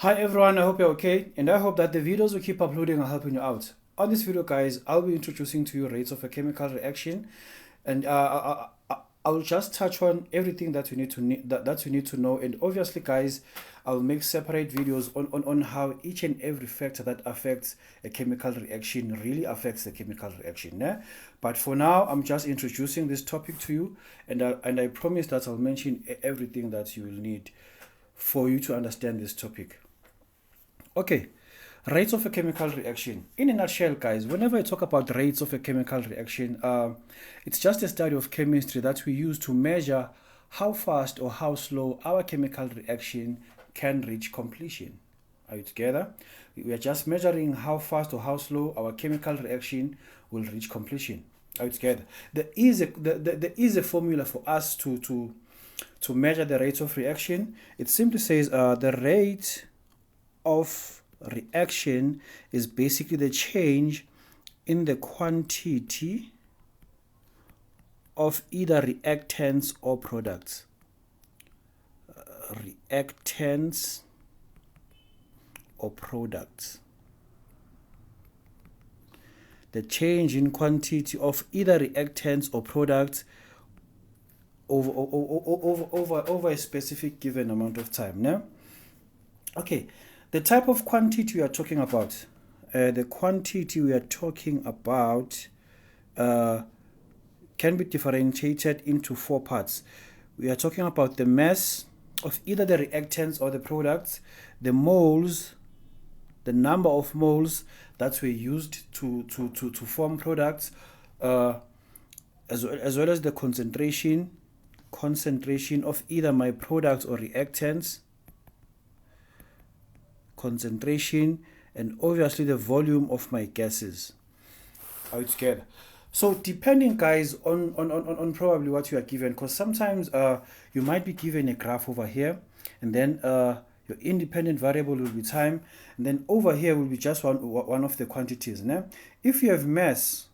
Hi everyone, I hope you're okay, and I hope that the videos we keep uploading are helping you out. On this video, guys, I'll be introducing to you rates of a chemical reaction, and I'll just touch on everything that you need to know. And obviously, guys, I'll make separate videos on how each and every factor that affects a chemical reaction really affects the chemical reaction. Yeah? But for now, I'm just introducing this topic to you, and I promise that I'll mention everything that you will need for you to understand this topic. Okay, rates of a chemical reaction. In a nutshell, guys, whenever I talk about rates of a chemical reaction, it's just a study of chemistry that we use to measure how fast or how slow our chemical reaction can reach completion. Are you together? We are just measuring how fast or how slow our chemical reaction will reach completion. Are you together? There is a formula for us to measure the rate of reaction. It simply says the rate of reaction is basically the change in the quantity of either reactants or products. Reactants or products. The change in quantity of either reactants or products over a specific given amount of time. Now, okay. The type of quantity we are talking about, can be differentiated into four parts. We are talking about the mass of either the reactants or the products, the moles, the number of moles that were used to form products, as well as the concentration of either my products or reactants, concentration, and obviously the volume of my gases. Are you together? So depending, guys, on probably what you are given, because sometimes you might be given a graph over here, and then your independent variable will be time, and then over here will be just one of the quantities. Né? If you have mass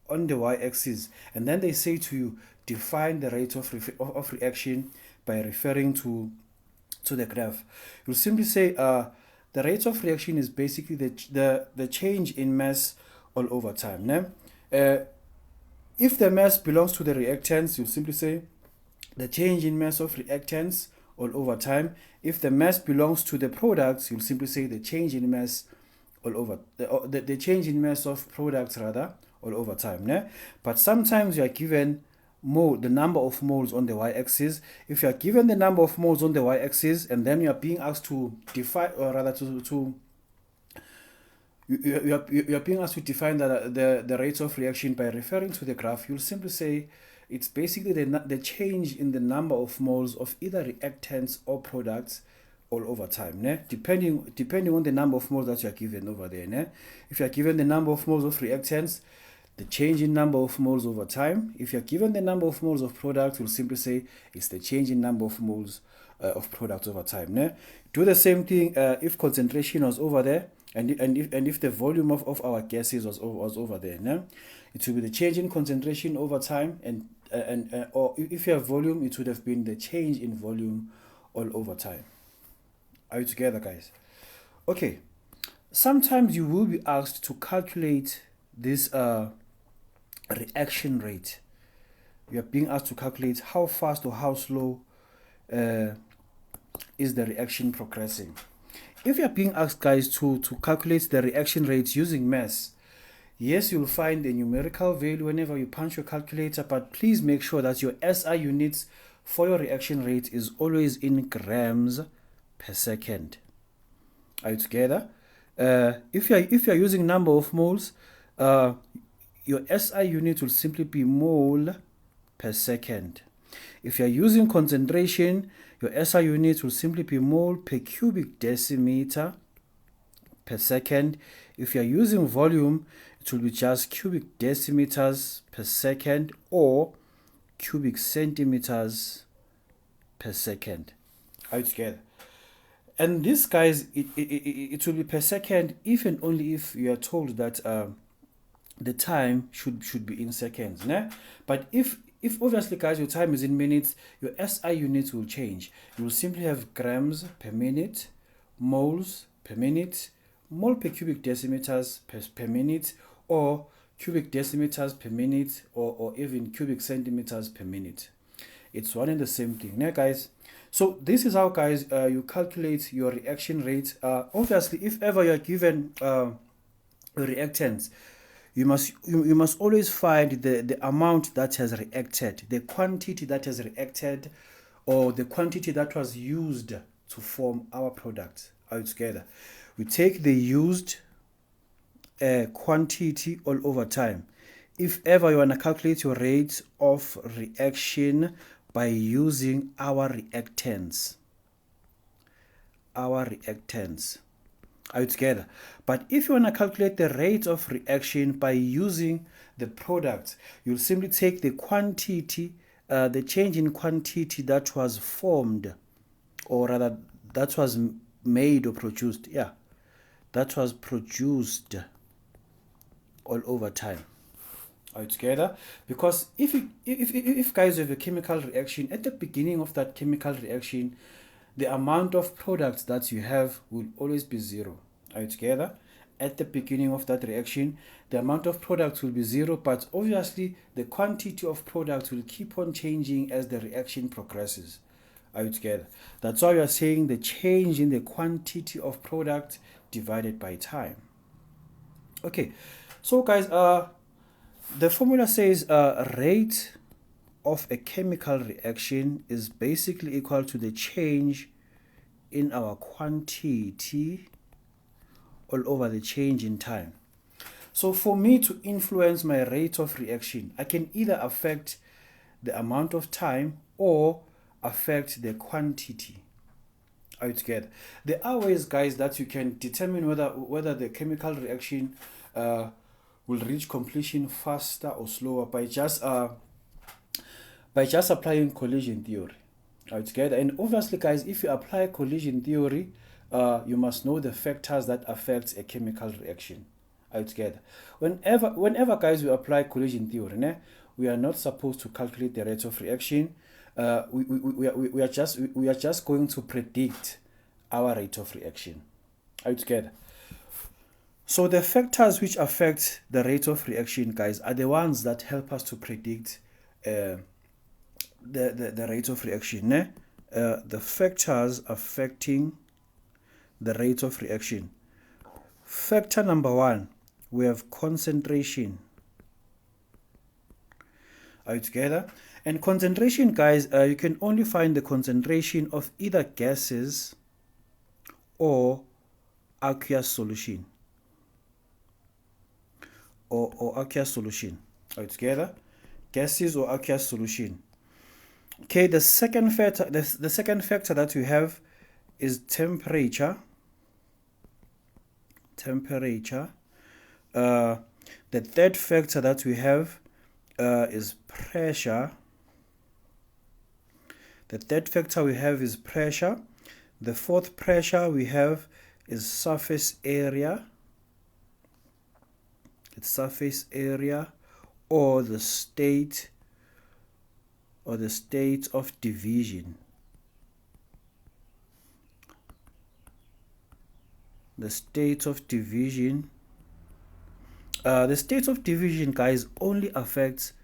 on the y-axis, and then they say to you, define the rate of reaction by referring to the graph, you'll simply say the rate of reaction is basically the change in mass all over time. Né? If the mass belongs to the reactants, you'll simply say the change in mass of reactants all over time. If the mass belongs to the products, you'll simply say the change in mass all over the change in mass of products rather all over time. Né? But sometimes you are given the number of moles on the y-axis. If you are given the number of moles on the y-axis and then you are being asked to define, or rather you are being asked to define the rates of reaction by referring to the graph, you'll simply say it's basically the change in the number of moles of either reactants or products all over time, né? depending on the number of moles that you are given over there. Né? If you are given the number of moles of reactants, the change in number of moles over time. If you're given the number of moles of products, we'll simply say it's the change in number of moles of products over time. Né? Do the same thing if concentration was over there, and if the volume of our gases was over there. Né? It will be the change in concentration over time, or if you have volume, it would have been the change in volume all over time. Are you together, guys? Okay. Sometimes you will be asked to calculate this reaction rate. You are being asked to calculate how fast or how slow is the reaction progressing. If you are being asked, guys, to calculate the reaction rate using mass, yes, you'll find a numerical value whenever you punch your calculator, but please make sure that your SI units for your reaction rate is always in grams per second. Are you together? If you're using number of moles, your SI unit will simply be mole per second. If you're using concentration, your SI unit will simply be mole per cubic decimeter per second. If you're using volume, it will be just cubic decimeters per second or cubic centimeters per second. Are you together? And this, guys, it will be per second if and only if you are told that the time should be in seconds. Né? But if obviously, guys, your time is in minutes, your SI units will change. You will simply have grams per minute, moles per minute, mole per cubic decimeters per minute, or cubic decimeters per minute, or even cubic centimeters per minute. It's one and the same thing, yeah, guys. So this is how, guys, you calculate your reaction rate. Obviously, if ever you're given reactants, you must always find the amount that has reacted, the quantity that has reacted, or the quantity that was used to form our product. All together, we take the used quantity all over time. If ever you want to calculate your rate of reaction by using our reactants, are you together? But if you want to calculate the rate of reaction by using the product, you'll simply take the quantity, the change in quantity that was formed, or rather that was made or produced, yeah, that was produced all over time. Are you together? Because if guys have a chemical reaction, at the beginning of that chemical reaction, the amount of products that you have will always be zero. Are you together? At the beginning of that reaction, the amount of products will be zero, but obviously the quantity of products will keep on changing as the reaction progresses. Are you together? That's why we are saying the change in the quantity of product divided by time. Okay, so guys, the formula says rate of a chemical reaction is basically equal to the change in our quantity all over the change in time. So for me to influence my rate of reaction, I can either affect the amount of time or affect the quantity. Are you together? There are ways, guys, that you can determine whether the chemical reaction will reach completion faster or slower by just applying collision theory. Are you together? And obviously, guys, if you apply collision theory, you must know the factors that affect a chemical reaction. Are you together? Whenever, guys, we apply collision theory, we are not supposed to calculate the rate of reaction. We are just going to predict our rate of reaction. Are you together? So the factors which affect the rate of reaction, guys, are the ones that help us to predict the rate of reaction. The factors affecting the rate of reaction. Factor number one, we have concentration. Are you together? And concentration, guys, you can only find the concentration of either gases or aqueous solution. Or aqueous solution. Are you together? Gases or aqueous solution. Okay, the second factor that we have is temperature. The third factor that we have is pressure. The third factor we have is pressure. The fourth pressure we have is surface area. It's surface area or the state of division. The state of division. The state of division, guys, only affects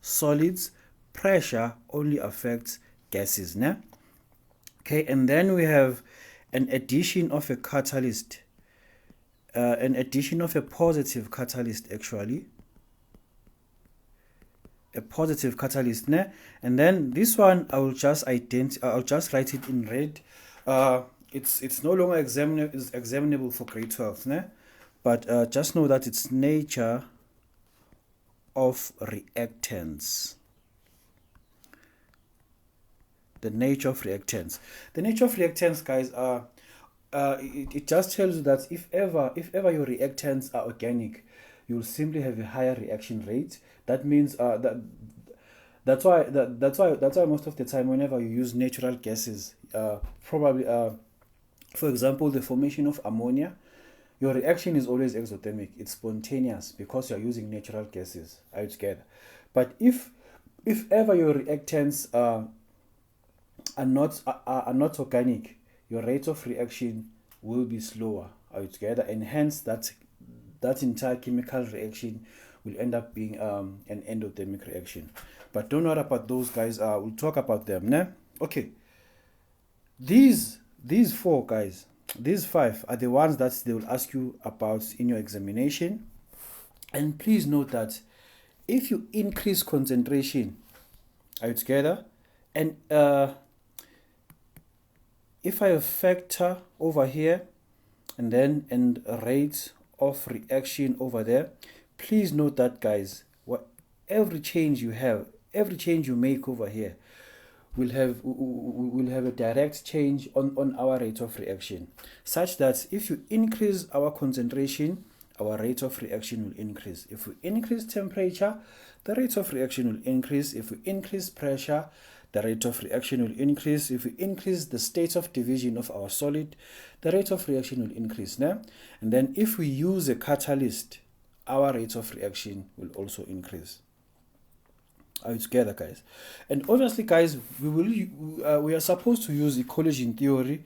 solids. Pressure only affects gases. Okay, and then we have an addition of a catalyst. An addition of a positive catalyst, actually. A positive catalyst, and then this one I'll just write it in red. It's no longer examinable for grade 12, but just know that it's nature of reactants. The nature of reactants. The nature of reactants, guys, it just tells you that if ever your reactants are organic, you'll simply have a higher reaction rate. That means that's why most of the time whenever you use natural gases, probably for example the formation of ammonia, your reaction is always exothermic. It's spontaneous because you're using natural gases. Are you together? But if ever your reactants are not organic, your rate of reaction will be slower. Are you together? And hence that entire chemical reaction will end up being an endothermic reaction. But don't worry about those guys. We'll talk about them. Né? Okay. These four guys, these five are the ones that they will ask you about in your examination. And please note that if you increase concentration, are you together? And if I have factor over here and rate of reaction over there, please note that, guys, every change you make over here will have a direct change on our rate of reaction, such that if you increase our concentration, our rate of reaction will increase. If we increase temperature, the rate of reaction will increase. If we increase pressure, the rate of reaction will increase. If we increase the state of division of our solid, the rate of reaction will increase. Né? And then if we use a catalyst, our rate of reaction will also increase. Are you together, guys? And obviously, guys, we are supposed to use collision theory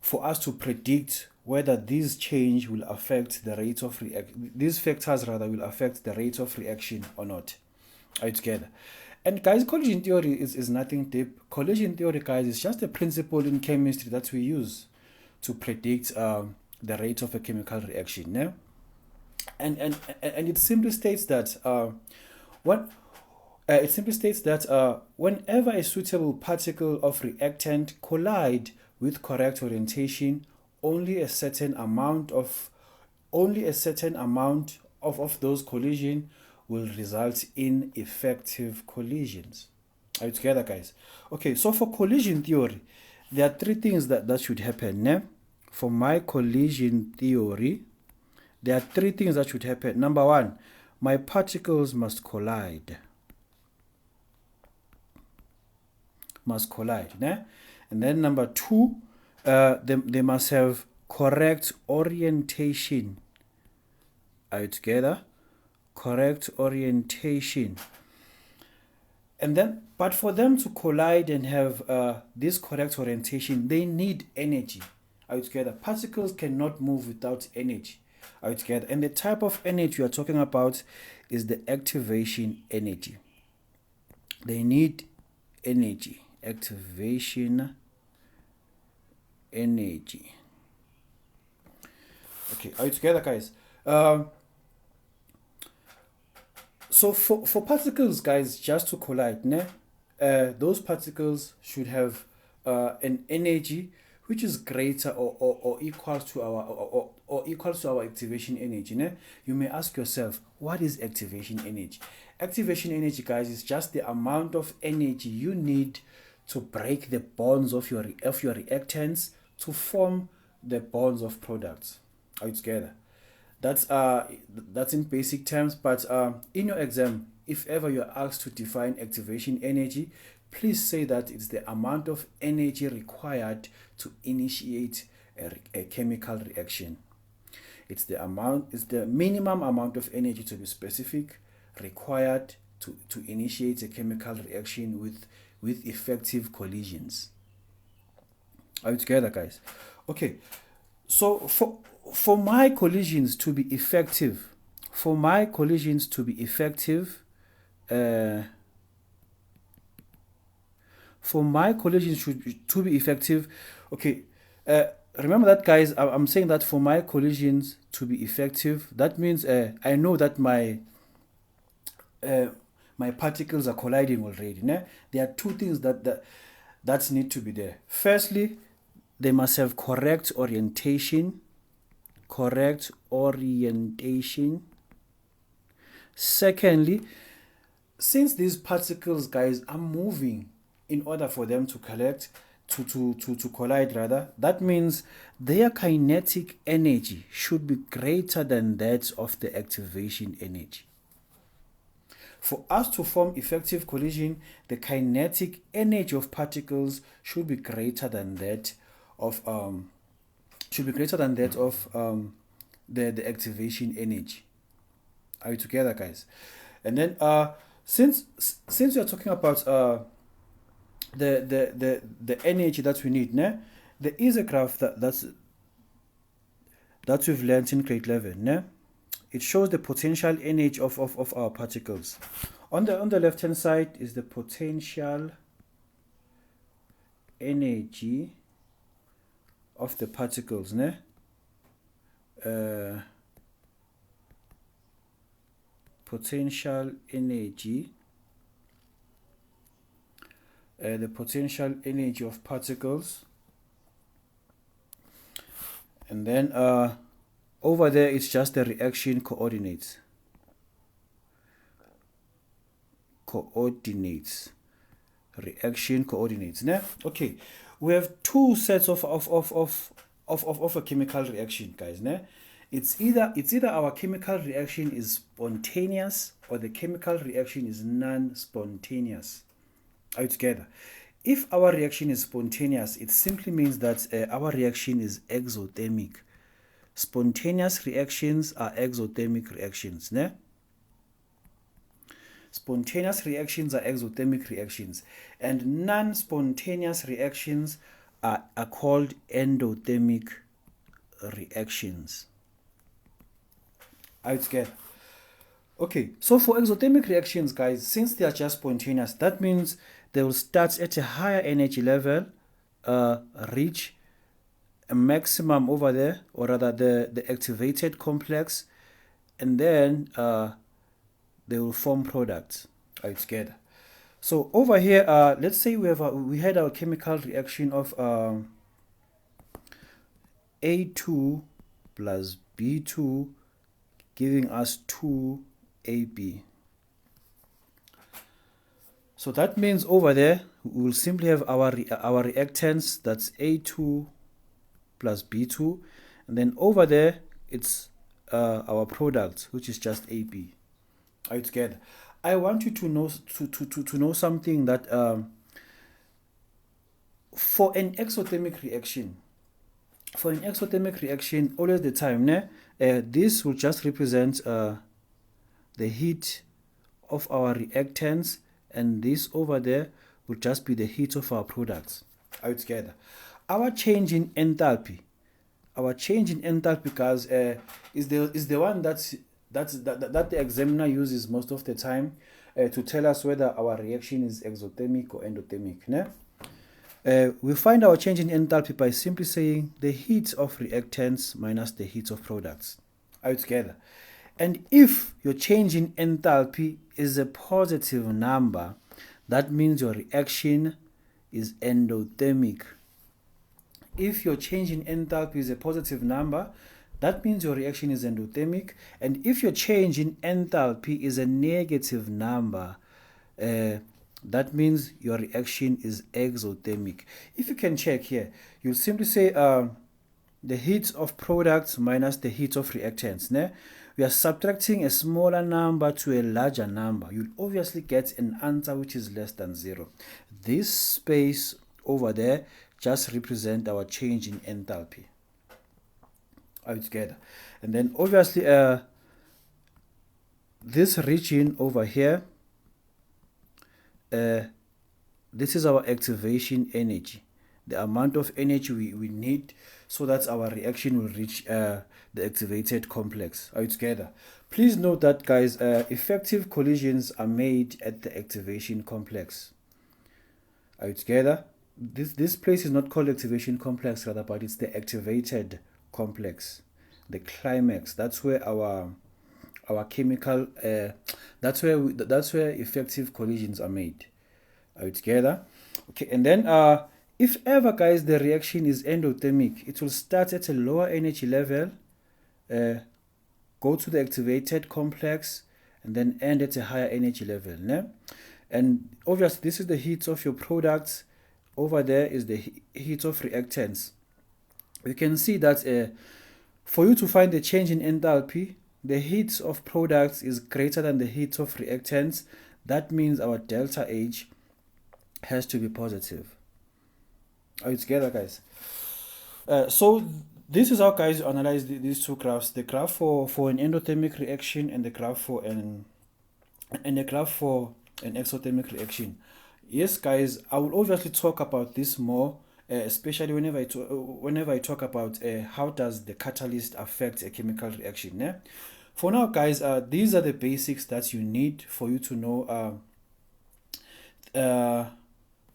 for us to predict whether this change will affect the rate of reaction. These factors rather will affect the rate of reaction or not. Are you together? And guys, collision theory is nothing deep. Collision theory, guys, is just a principle in chemistry that we use to predict the rate of a chemical reaction. Yeah? And it simply states that whenever a suitable particle of reactant collide with correct orientation, only a certain amount of those collision will result in effective collisions. Are you together, guys? Okay, so for collision theory, there are three things that should happen. Ne? For my collision theory, there are three things that should happen. Number one, my particles must collide. Ne? And then number two, they must have correct orientation. Are you together? Correct orientation. And then, but for them to collide and have this correct orientation, they need energy. Are you together? Particles cannot move without energy. Are you together? And the type of energy we are talking about is the activation energy. They need energy. Activation energy. Okay, are you together, guys? So for particles, guys, just to collide, ne? Those particles should have an energy which is greater or equal to our activation energy. Ne? You may ask yourself, what is activation energy? Activation energy, guys, is just the amount of energy you need to break the bonds of your reactants to form the bonds of products. Are you together? That's in basic terms, but in your exam, if ever you're asked to define activation energy, please say that it's the amount of energy required to initiate a chemical reaction. It's the minimum amount of energy, to be specific, required to initiate a chemical reaction with effective collisions. Are you together, guys? Okay, so for my collisions to be effective, okay, remember that, guys, I'm saying that for my collisions to be effective, that means I know that my particles are colliding already. Né? There are two things that need to be there. Firstly, they must have correct orientation. Secondly, since these particles, guys, are moving in order for them to collide, that means their kinetic energy should be greater than that of the activation energy. For us to form effective collision, the kinetic energy of particles should be greater than that of the activation energy. Are you together, guys? And then since we are talking about the energy that we need, né? there is a graph that we've learned in grade 11. Ne? It shows the potential energy of our particles. On the left hand side is the potential energy of the particles. Ne? Potential energy, the potential energy of particles, and then over there it's just the reaction coordinates. Reaction coordinates. Ne? Okay, we have two sets of a chemical reaction, guys. Ne? It's either our chemical reaction is spontaneous or the chemical reaction is non-spontaneous. Are you together? If our reaction is spontaneous, it simply means that our reaction is exothermic. Spontaneous reactions are exothermic reactions. Ne? Spontaneous reactions are exothermic reactions, and non-spontaneous reactions are called endothermic reactions. Are you together? Okay, so for exothermic reactions, guys, since they are just spontaneous, that means they will start at a higher energy level, reach a maximum over there, or rather the activated complex, and then they will form products. Are you together? So over here, let's say we had our chemical reaction of A2 plus B2 giving us 2AB. So that means over there we will simply have our reactants, that's A2 plus B2, and then over there it's our product, which is just AB. Are you together? I want you to know to know something, that for an exothermic reaction, always the time, this will just represent the heat of our reactants, and this over there will just be the heat of our products. Are you together? Our change in enthalpy, guys, is the one that the examiner uses most of the time to tell us whether our reaction is exothermic or endothermic. Ne? We find our change in enthalpy by simply saying the heat of reactants minus the heat of products. Are you together? And if your change in enthalpy is a positive number, that means your reaction is endothermic. If your change in enthalpy is a positive number, that means your reaction is endothermic. And if your change in enthalpy is a negative number, that means your reaction is exothermic. If you can check here, you'll simply say the heat of products minus the heat of reactants. Ne? We are subtracting a smaller number to a larger number. You'll obviously get an answer which is less than 0. This space over there just represents our change in enthalpy. Are you together? And then obviously this region over here, this is our activation energy, the amount of energy we need so that our reaction will reach the activated complex. Are you together? Please note that, guys, effective collisions are made at the activation complex. Are you together? This place is not called activation complex, rather, but it's the activated complex, the climax. That's where our chemical that's where effective collisions are made. Are you together? Okay, and then if ever, guys, the reaction is endothermic, it will start at a lower energy level, go to the activated complex, and then end at a higher energy level. Ne? And obviously this is the heat of your products. Over there is the heat of reactants. You can see that for you to find the change in enthalpy, the heat of products is greater than the heat of reactants. That means our delta H has to be positive. Are you together, guys? So this is how, guys, analyze these two graphs: the graph for an endothermic reaction and the graph for an exothermic reaction. Yes, guys, I will obviously talk about this more especially whenever I talk about how does the catalyst affect a chemical reaction. Yeah? For now, guys, these are the basics that you need for you to know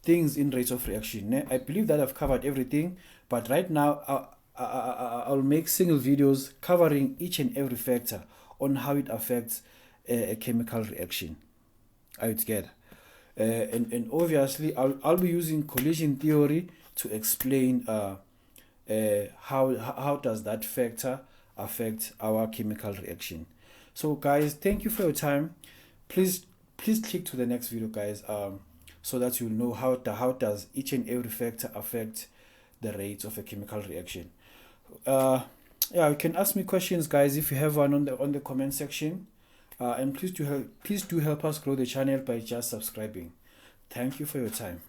things in rates of reaction. Yeah? I believe that I've covered everything, but right now I'll make single videos covering each and every factor on how it affects a chemical reaction. Are you together? And obviously I'll be using collision theory to explain how does that factor affect our chemical reaction. So guys, thank you for your time. Please click to the next video, guys, so that you'll know how does each and every factor affect the rates of a chemical reaction. Yeah, you can ask me questions, guys, if you have one on the comment section. And please do help us grow the channel by just subscribing. Thank you for your time.